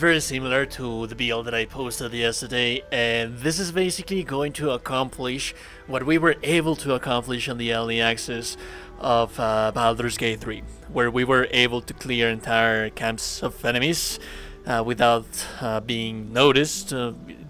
very similar to the build that I posted yesterday, and this is basically going to accomplish what we were able to accomplish on the early access of Baldur's Gate 3, where we were able to clear entire camps of enemies without being noticed.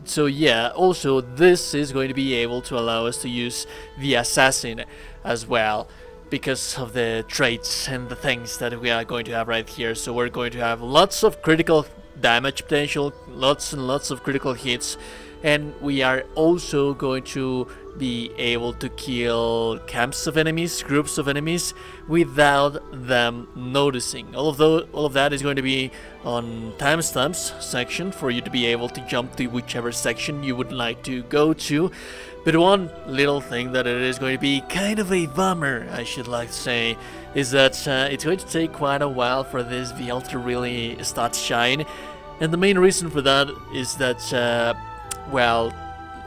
So yeah, also this is going to be able to allow us to use the assassin as well, because of the traits and the things that we are going to have right here. So we're going to have lots of critical damage potential, lots and lots of critical hits, and we are also going to be able to kill camps of enemies, groups of enemies, without them noticing. All of that is going to be on timestamps section for you to be able to jump to whichever section you would like to go to. But one little thing that it is going to be kind of a bummer, I should like to say, is that it's going to take quite a while for this build to really start to shine. And the main reason for that is that, well,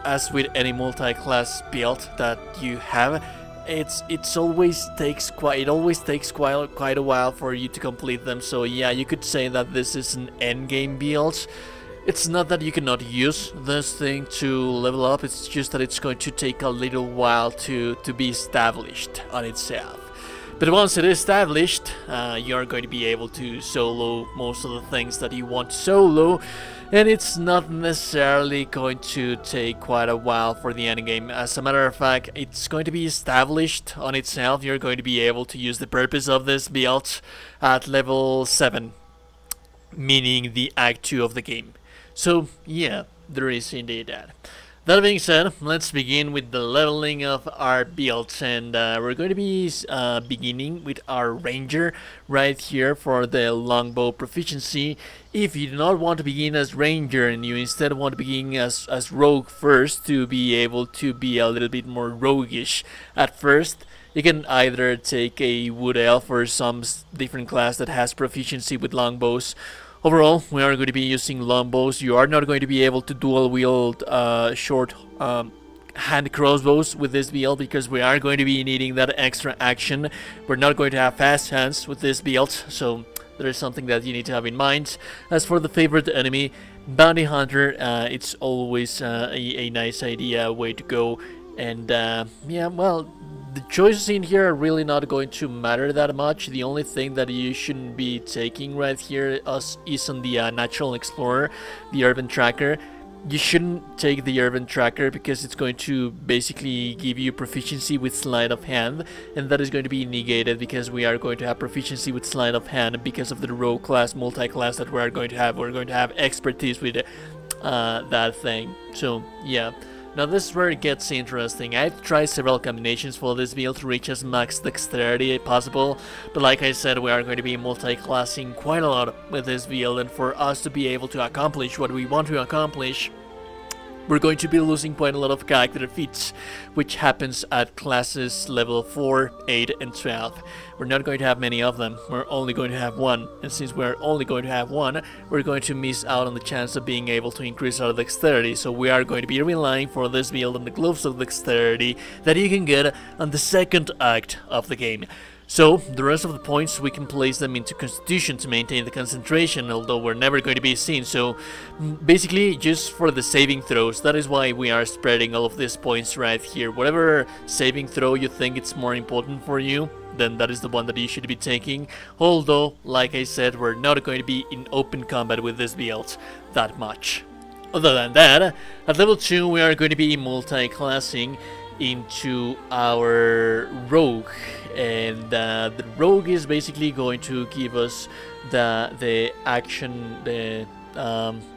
as with any multi-class build that you have, it always takes quite a while for you to complete them. So yeah, you could say that this is an endgame build. It's not that you cannot use this thing to level up, it's just that it's going to take a little while to be established on itself. But once it is established, you're going to be able to solo most of the things that you want to solo, and it's not necessarily going to take quite a while for the endgame. As a matter of fact, it's going to be established on itself. You're going to be able to use the purpose of this build at level 7, meaning the Act 2 of the game. So yeah, there is indeed that. That being said, let's begin with the leveling of our builds, and we're going to be beginning with our ranger right here for the longbow proficiency. If you do not want to begin as ranger and you instead want to begin as rogue first to be able to be a little bit more roguish at first, you can either take a wood elf or some different class that has proficiency with longbows. Overall, we are going to be using longbows. You are not going to be able to dual wield short hand crossbows with this build because we are going to be needing that extra action. We're not going to have fast hands with this build, so there is something that you need to have in mind. As for the favorite enemy, Bounty Hunter, it's always a nice way to go. And yeah, well, the choices in here are really not going to matter that much. The only thing that you shouldn't be taking right here is on the Natural Explorer, the Urban Tracker. You shouldn't take the Urban Tracker because it's going to basically give you proficiency with Sleight of Hand, and that is going to be negated because we are going to have proficiency with Sleight of Hand because of the rogue class, multi-class that we are going to have. We're going to have expertise with that thing. So yeah. Now this is where it gets interesting. I've tried several combinations for this build to reach as max dexterity as possible, but like I said, we are going to be multi-classing quite a lot with this build, and for us to be able to accomplish what we want to accomplish, we're going to be losing quite a lot of character feats, which happens at classes level 4, 8, and 12. We're not going to have many of them, we're only going to have one, and since we're only going to have one, we're going to miss out on the chance of being able to increase our dexterity, so we are going to be relying for this build on the gloves of dexterity that you can get on the second act of the game. So, the rest of the points, we can place them into Constitution to maintain the concentration, although we're never going to be seen. So, basically, just for the saving throws, that is why we are spreading all of these points right here. Whatever saving throw you think it's more important for you, then that is the one that you should be taking. Although, like I said, we're not going to be in open combat with this build that much. Other than that, at level 2, we are going to be multi-classing into our rogue, and the rogue is basically going to give us the action, the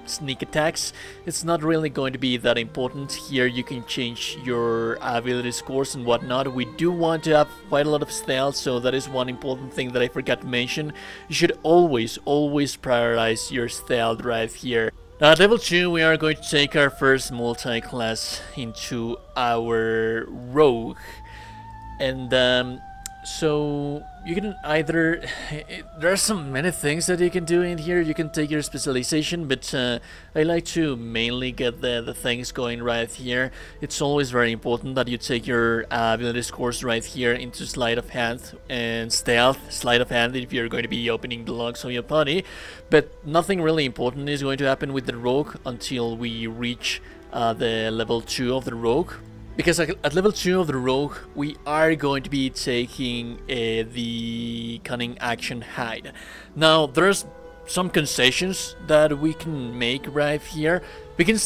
sneak attacks. It's not really going to be that important. Here you can change your ability scores and whatnot. We do want to have quite a lot of stealth, so that is one important thing that I forgot to mention. You should always prioritize your stealth right here. At level 2, we are going to take our first multi-class into our rogue, and So you can either there are so many things that you can do in here. You can take your specialization, but I like to mainly get the things going right here. It's always very important that you take your ability scores right here into sleight of hand and stealth, sleight of hand if you're going to be opening the logs of your party. But nothing really important is going to happen with the rogue until we reach the level 2 of the rogue. Because at level 2 of the rogue, we are going to be taking the cunning action hide. Now, there's some concessions that we can make right here. We can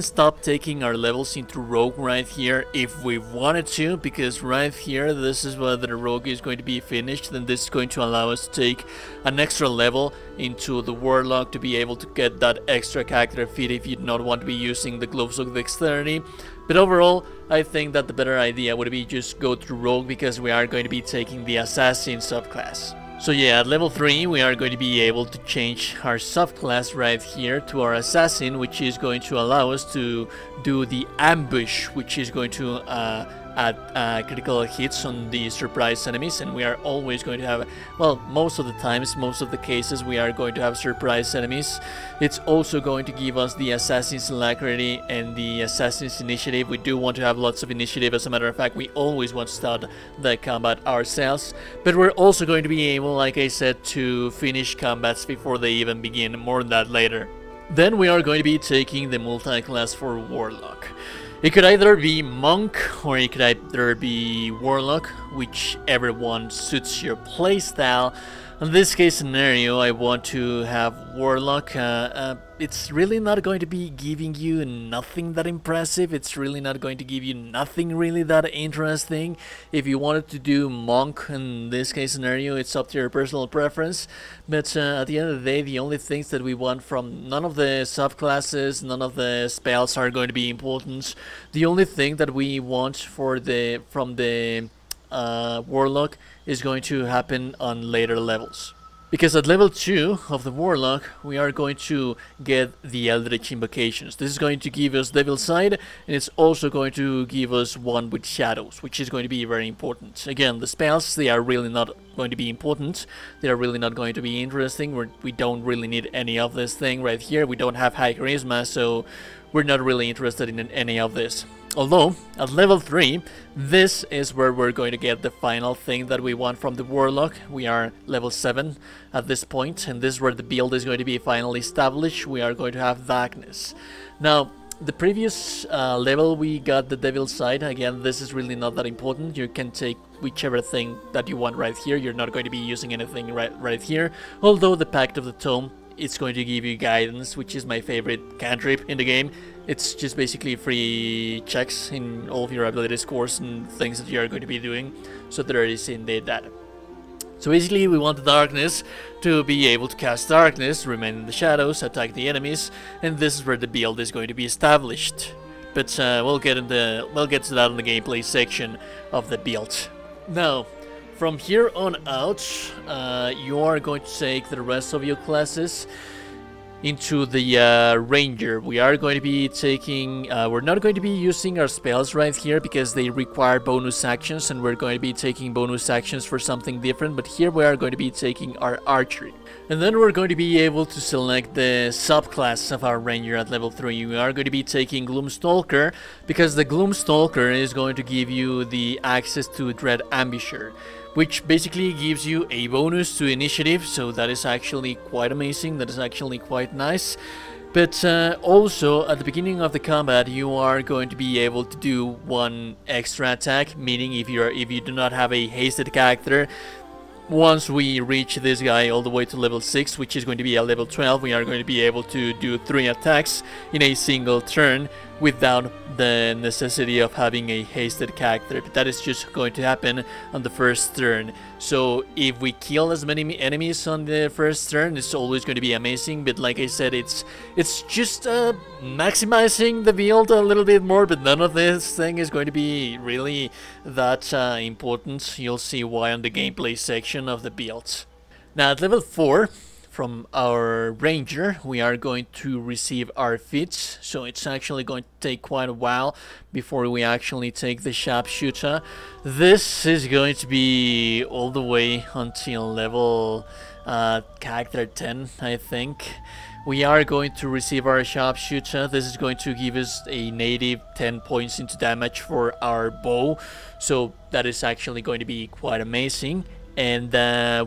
stop taking our levels into rogue right here if we wanted to, because right here this is where the rogue is going to be finished. Then this is going to allow us to take an extra level into the warlock to be able to get that extra character feat if you do not want to be using the gloves of dexterity. But overall, I think that the better idea would be just go to rogue, because we are going to be taking the assassin subclass. So yeah, at level 3 we are going to be able to change our subclass right here to our assassin, which is going to allow us to do the ambush, which is going to add critical hits on the surprise enemies. And we are always going to have, well, most of the times, most of the cases, we are going to have surprise enemies. It's also going to give us the assassin's alacrity and the assassin's initiative. We do want to have lots of initiative. As a matter of fact, we always want to start the combat ourselves, but we're also going to be able, like I said, to finish combats before they even begin. More on that later. Then we are going to be taking the multi-class for Warlock. It could either be Monk or it could either be Warlock, whichever one suits your playstyle. In this case scenario, I want to have Warlock. It's really not going to be giving you nothing that impressive. It's really not going to give you nothing really that interesting. If you wanted to do Monk in this case scenario, it's up to your personal preference. But at the end of the day, the only things that we want from none of the subclasses, none of the spells are going to be important. The only thing that we want from the Warlock is going to happen on later levels. Because at level 2 of the Warlock, we are going to get the Eldritch Invocations. This is going to give us Devil's Side, and it's also going to give us one with Shadows, which is going to be very important. Again, the spells, they are really not going to be important. They are really not going to be interesting. We don't really need any of this thing right here. We don't have high charisma, so we're not really interested in any of this. Although, at level 3, this is where we're going to get the final thing that we want from the Warlock. We are level 7 at this point, and this is where the build is going to be finally established. We are going to have Darkness. Now, the previous level we got the Devil's Side. Again, this is really not that important. You can take whichever thing that you want right here. You're not going to be using anything right here. Although the Pact of the Tome, it's going to give you Guidance, which is my favorite cantrip in the game. It's just basically free checks in all of your ability scores and things that you are going to be doing. So there is indeed that. So basically we want the Darkness to be able to cast Darkness, remain in the shadows, attack the enemies, and this is where the build is going to be established. But we'll get to that in the gameplay section of the build. Now, from here on out, you are going to take the rest of your classes into the Ranger. We are going to be taking, we're not going to be using our spells right here because they require bonus actions, and we're going to be taking bonus actions for something different, but here we are going to be taking our archery. And then we're going to be able to select the subclass of our Ranger at level 3. We are going to be taking Gloomstalker, because the Gloomstalker is going to give you the access to Dread Ambusher, which basically gives you a bonus to initiative, so that is actually quite amazing, that is actually quite nice. But also, at the beginning of the combat, you are going to be able to do one extra attack, meaning if you do not have a hasted character, once we reach this guy all the way to level 6, which is going to be a level 12, we are going to be able to do 3 attacks in a single turn without the necessity of having a hasted character. But that is just going to happen on the first turn. So if we kill as many enemies on the first turn, it's always going to be amazing. But like I said, it's just maximizing the build a little bit more, but none of this thing is going to be really that important. You'll see why on the gameplay section of the build. Now at level 4, from our ranger, we are going to receive our feats, so it's actually going to take quite a while before we actually take the sharpshooter. This is going to be all the way until level character 10, I think. We are going to receive our sharpshooter. This is going to give us a native 10 points into damage for our bow, so that is actually going to be quite amazing. And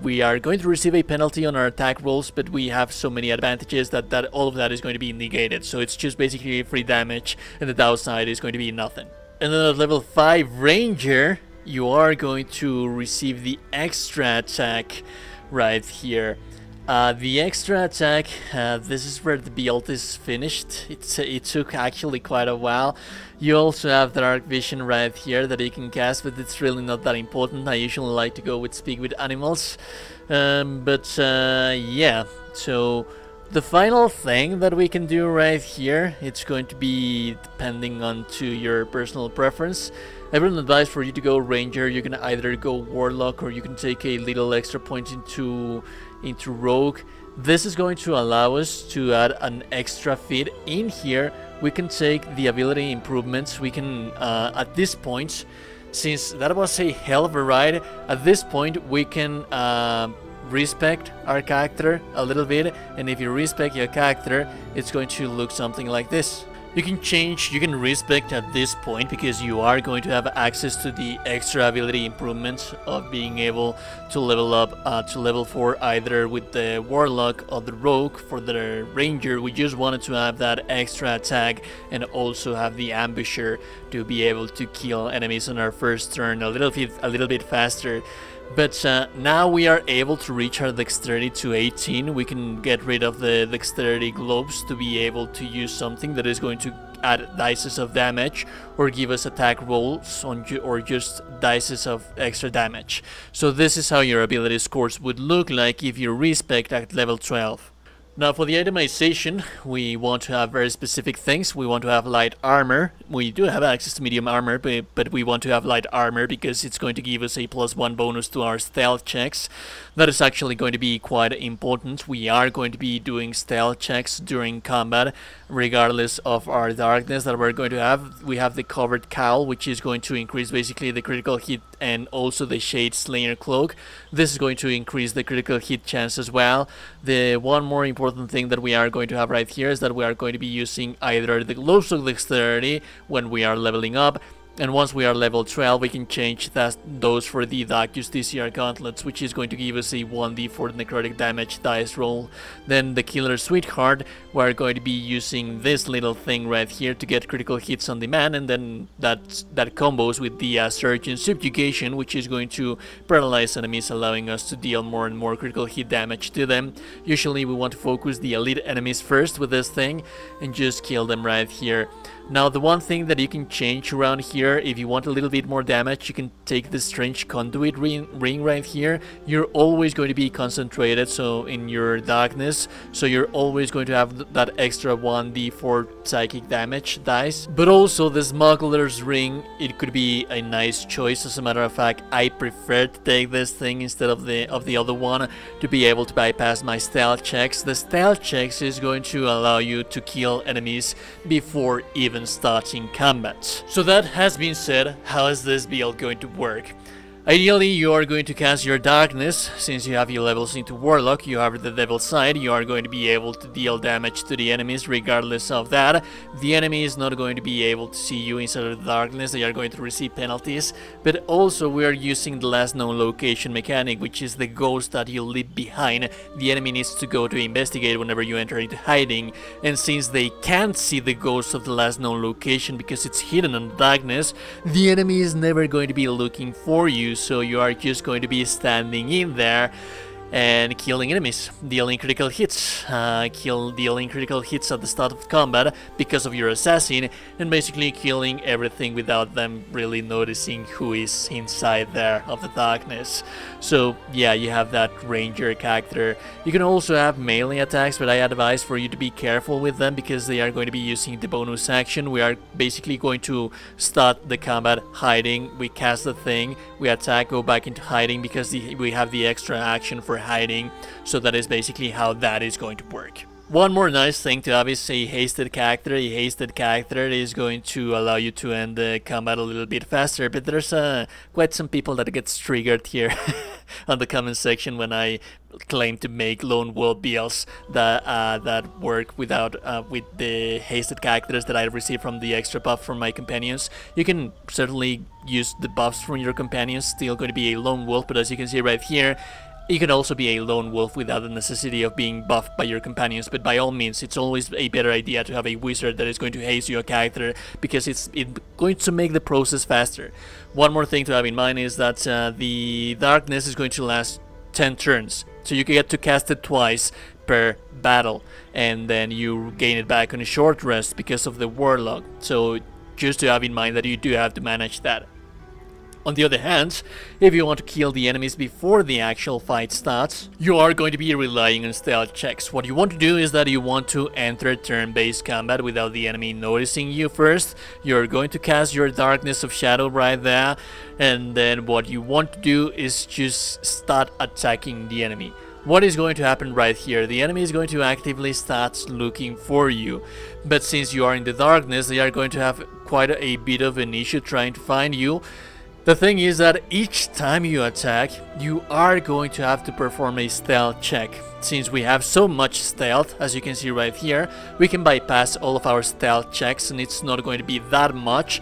we are going to receive a penalty on our attack rolls, but we have so many advantages that all of that is going to be negated. So it's just basically free damage, and the downside is going to be nothing. And then at level 5 ranger, you are going to receive the extra attack right here. The extra attack, this is where the build is finished. It took actually quite a while. You also have Dark Vision right here that you can cast, but it's really not that important. I usually like to go with Speak with Animals. Yeah, so the final thing that we can do right here, it's going to be depending on to your personal preference. I would advise for you to go Ranger. You can either go Warlock or you can take a little extra point into Rogue. This is going to allow us to add an extra feat in here. We can take the ability improvements. We can, at this point, since that was a hell of a ride, at this point we can respect our character a little bit, and if you respect your character, it's going to look something like this. You can change, you can respect at this point because you are going to have access to the extra ability improvements of being able to level up to level 4 either with the Warlock or the Rogue. For the Ranger, we just wanted to have that extra attack and also have the Ambusher to be able to kill enemies on our first turn a little bit faster. But now we are able to reach our dexterity to 18. We can get rid of the dexterity globes to be able to use something that is going to add dices of damage or give us attack rolls on or just dices of extra damage. So this is how your ability scores would look like if you respec at level 12. Now for the itemization, we want to have very specific things. We want to have light armor. We do have access to medium armor, but we want to have light armor because it's going to give us a +1 bonus to our stealth checks. That is actually going to be quite important. We are going to be doing stealth checks during combat, regardless of our darkness that we're going to have. We have the covered cowl, which is going to increase basically the critical hit and also the Shade Slayer cloak. This is going to increase the critical hit chance as well. The one more important thing that we are going to have right here is that we are going to be using either the Gloves of Dexterity when we are leveling up, and once we are level 12 we can change those for the Dark Justiciar Gauntlets, which is going to give us a 1d4 necrotic damage dice roll. Then the Killer Sweetheart, we are going to be using this little thing right here to get critical hits on demand, and then that combos with the Surge and Subjugation, which is going to paralyze enemies, allowing us to deal more and more critical hit damage to them. Usually we want to focus the elite enemies first with this thing and just kill them right here. Now the one thing that you can change around here, if you want a little bit more damage, you can take the Strange Conduit ring right here. You're always going to be concentrated, so in your darkness, so you're always going to have that extra 1d4 psychic damage dice. But also the Smuggler's Ring, it could be a nice choice. As a matter of fact, I prefer to take this thing instead of the other one to be able to bypass my stealth checks. The stealth checks is going to allow you to kill enemies before even starting combat. So that has been said, how is this build going to work? Ideally, you are going to cast your darkness. Since you have your levels into Warlock, you have the devil side, you are going to be able to deal damage to the enemies regardless of that. The enemy is not going to be able to see you inside of the darkness, they are going to receive penalties. But also we are using the last known location mechanic, which is the ghost that you leave behind. The enemy needs to go to investigate whenever you enter into hiding, and since they can't see the ghost of the last known location because it's hidden in the darkness, the enemy is never going to be looking for you. So you are just going to be standing in there and killing enemies, dealing critical hits, dealing critical hits at the start of combat because of your assassin, and basically killing everything without them really noticing who is inside there of the darkness. So yeah, you have that ranger character. You can also have melee attacks, but I advise for you to be careful with them because they are going to be using the bonus action. We are basically going to start the combat hiding, we cast the thing, we attack, go back into hiding because we have the extra action for hiding. So that is basically how that is going to work. One more nice thing to have is a hasted character. A hasted character is going to allow you to end the combat a little bit faster, but there's quite some people that gets triggered here on the comment section when I claim to make lone wolf builds that work without with the hasted characters that I received from the extra buff from my companions. You can certainly use the buffs from your companions, still going to be a lone wolf, but as you can see right here, you can also be a lone wolf without the necessity of being buffed by your companions, but by all means, it's always a better idea to have a wizard that is going to haste your character, because it's going to make the process faster. One more thing to have in mind is that the darkness is going to last 10 turns, so you get to cast it twice per battle, and then you gain it back on a short rest because of the Warlock, so just to have in mind that you do have to manage that. On the other hand, if you want to kill the enemies before the actual fight starts, you are going to be relying on stealth checks. What you want to do is that you want to enter turn-based combat without the enemy noticing you first. You're going to cast your Darkness of Shadow right there, and then what you want to do is just start attacking the enemy. What is going to happen right here? The enemy is going to actively start looking for you, but since you are in the darkness, they are going to have quite a bit of an issue trying to find you. The thing is that each time you attack, you are going to have to perform a stealth check. Since we have so much stealth, as you can see right here, we can bypass all of our stealth checks, and it's not going to be that much.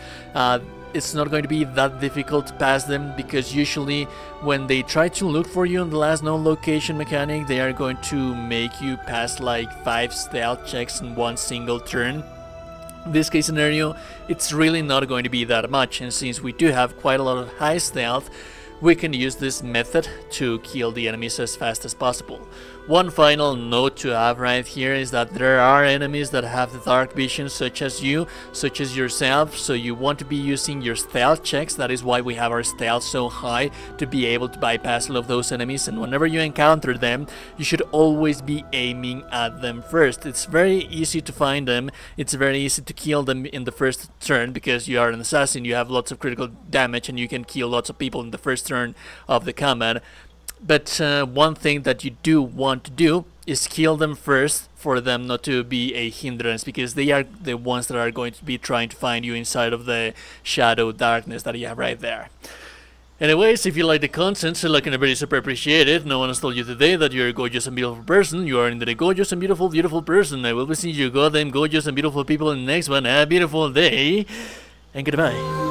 It's not going to be that difficult to pass them, because usually when they try to look for you in the last known location mechanic, they are going to make you pass like 5 stealth checks in one single turn. In this case scenario, it's really not going to be that much, and since we do have quite a lot of high stealth, we can use this method to kill the enemies as fast as possible. One final note to have right here is that there are enemies that have the dark vision, such as you, such as yourself, so you want to be using your stealth checks. That is why we have our stealth so high, to be able to bypass all of those enemies, and whenever you encounter them, you should always be aiming at them first. It's very easy to find them, it's very easy to kill them in the first turn, because you are an assassin, you have lots of critical damage, and you can kill lots of people in the first turn of the combat. But one thing that you do want to do is kill them first, for them not to be a hindrance, because they are the ones that are going to be trying to find you inside of the shadow darkness that you have right there. Anyways, if you like the content, so like and very super appreciate it. No one has told you today that you're a gorgeous and beautiful person. You are indeed a gorgeous and beautiful person. I will be seeing you goddamn gorgeous and beautiful people in the next one. Have a beautiful day, and goodbye.